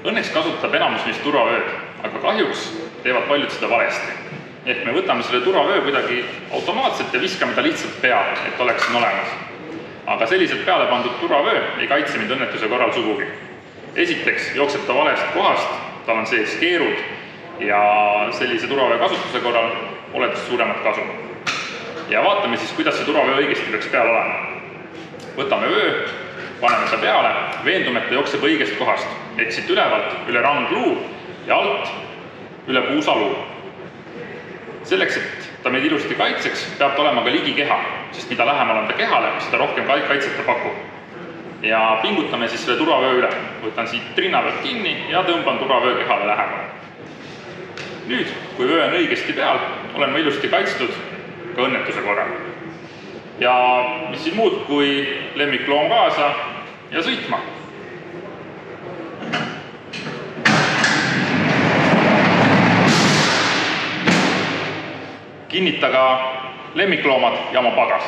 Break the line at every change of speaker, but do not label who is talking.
Õnneks kasutab enamus neist turvavööd, aga kahjuks teevad paljud seda valesti. Ehk me võtame selle turvavöö kuidagi automaatselt ja viskame ta lihtsalt peale, et oleks siin olemas. Aga selliselt peale pandud turvavöö ei kaitse mind õnnetuse korral sugugi. Esiteks jookseb ta valest kohast, tal on sees keerud ja sellise turvavöö kasutuse korral oletust suuremat kasu. Ja vaatame siis, kuidas see turvavöö õigesti peaks peal olema. Võtame vöö, paneme ta peale, veendume, et ta jookseb õigest kohast, ehk siit ülevalt üle rangluu ja alt üle puusaluu. Selleks, et ta meid ilusti kaitseks, peab ta olema ka ligi keha, sest mida lähemal on ta kehale, seda rohkem kaitset ta pakub. Ja pingutame siis selle turvavöö üle. Võtan siit trinna pealt kinni ja tõmban turvavöö kehale lähemale. Nüüd, kui vöö on õigesti peal, olen ma ilusti kaitstud ka õnnetuse korral. Ja mis siin muud kui lemmikloom kaasa ja sõitma. Kinnita ka lemmikloomad ja oma pagas.